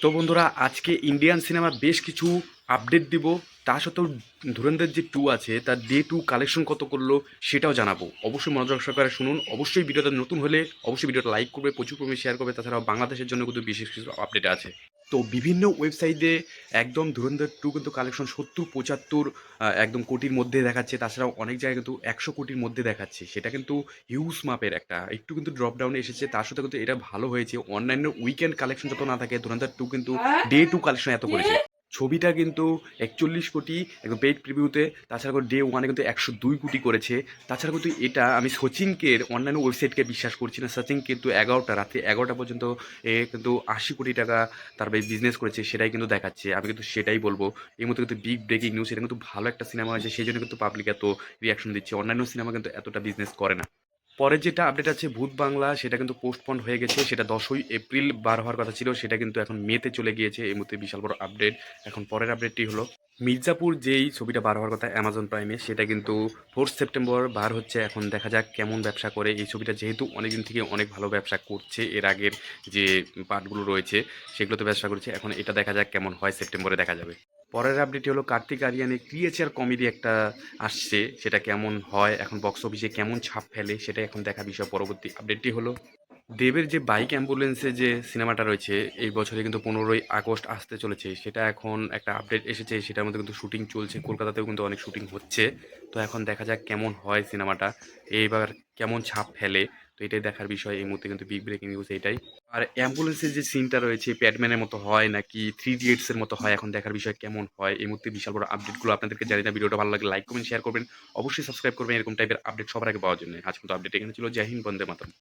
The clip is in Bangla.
তো বন্ধুরা, আজকে ইন্ডিয়ান সিনেমা বেশ কিছু আপডেট দিব। তা সত্ত্বেও ধুরন্ধর যে 2 আছে তার ডে 2 কালেকশন কত করলো সেটাও জানাবো। অবশ্যই মনোযোগ সহকারে শুনুন। অবশ্যই ভিডিওটা নতুন হলে অবশ্যই ভিডিওটা লাইক করবে, প্রচুর পরিমাণে শেয়ার করবে। তাছাড়াও বাংলাদেশের জন্য কিন্তু বিশেষ কিছু আপডেট আছে। তো বিভিন্ন ওয়েবসাইটে একদম ধুরন্ধর 2 কিন্তু কালেকশন ৭০-৭৫ একদম কোটির মধ্যে দেখাচ্ছে। তাছাড়াও অনেক জায়গায় কিন্তু ১০০ কোটির মধ্যে দেখাচ্ছে। সেটা কিন্তু হিউজ মাপের একটা। একটু কিন্তু ড্রপ ডাউনে এসেছে। তার সাথে কিন্তু এটা ভালো হয়েছে। অন্যান্য উইকেন্ড কালেকশন যত না থাকে, ধুরন্ধর 2 কিন্তু ডে 2 কালেকশন এত করেছে। ছবিটা কিন্তু ৪১ কোটি একদম পেইড প্রিভিউতে। তাছাড়া ডে 1 এ কিন্তু ১০২ কোটি করেছে। তাছাড়া কিন্তু এটা আমি সচিনকের অন্যান্য ওয়েবসাইটকে বিশ্বাস করছি না। সচিন কিন্তু ১১টা রাত্রি ১১টা পর্যন্ত কিন্তু ৮০ কোটি টাকা তার বিজনেস করেছে, সেটাই কিন্তু দেখাচ্ছে। আমি কিন্তু সেটাই বলবো। এই মুহূর্তে কিন্তু বিগ ব্রেকিং নিউজ। এটা কিন্তু ভালো একটা সিনেমা হয়েছে, সেই জন্য কিন্তু পাবলিক এত রিয়াকশন দিচ্ছে। অন্যান্য সিনেমা কিন্তু এতটা বিজনেস করে না। পরের যেটা আপডেট আছে ভূত বাংলা, সেটা কিন্তু পোস্টপন্ড হয়ে গেছে। সেটা ১০ই এপ্রিল বার হওয়ার কথা ছিল, সেটা কিন্তু এখন মেতে চলে গিয়েছে। এই মুহূর্তে বিশাল বড় আপডেট। এখন পরের আপডেটটি হলো মির্জাপুর, যেই ছবিটা বার হওয়ার কথা অ্যামাজন প্রাইমে, সেটা কিন্তু 4 সেপ্টেম্বর বার হচ্ছে। এখন দেখা যাক কেমন ব্যবসা করে এই ছবিটা, যেহেতু অনেকদিন থেকে অনেক ভালো ব্যবসা করছে। এর আগের যে পার্টগুলো রয়েছে সেগুলোতে ব্যবসা করছে। এখন এটা দেখা যাক কেমন হয়, সেপ্টেম্বরে দেখা যাবে। পরের আপডেটটি হলো কার্তিক আরিয়ানের ক্রিয়েচার কমেডি একটা আসছে, সেটা কেমন হয়, এখন বক্স অফিসে কেমন ছাপ ফেলে সেটা এখন দেখা বিষয়। পরবর্তী আপডেটটি হলো দেবের যে বাইক অ্যাম্বুলেন্সে যে সিনেমাটা রয়েছে, এই বছরে কিন্তু ১৫ই আগস্ট আসতে চলেছে। সেটা এখন একটা আপডেট এসেছে, সেটার মধ্যে কিন্তু শুটিং চলছে। কলকাতাতেও কিন্তু অনেক শুটিং হচ্ছে। তো এখন দেখা যাক কেমন হয় সিনেমাটা, এইবার কেমন ছাপ ফেলে। তো এটাই দেখার বিষয়। এই মুহূর্তে কিন্তু বিগ ব্রেকিং নিউজ এটাই। আর অ্যাম্বুলেন্সের যে সিনটা রয়েছে প্যাডম্যানের মতো হয় নাকি 3 ইডিয়টস এর মতো হয়, এখন দেখার বিষয় কেমন হয়। এই মুহূর্তে বিশাল বড় আপডেটগুলো আপনাদেরকে জানি না। ভিডিওটা ভালো লাগলে লাইক কমেন্ট শেয়ার করবেন, অবশ্যই সাবস্ক্রাইব করবেন এরকম টাইপের আপডেট সবার আগে পাওয়ার জন্য। আজ কিন্তু আপডেট এখানে ছিল। জয় হিন্দ, বন্দে মাতরম।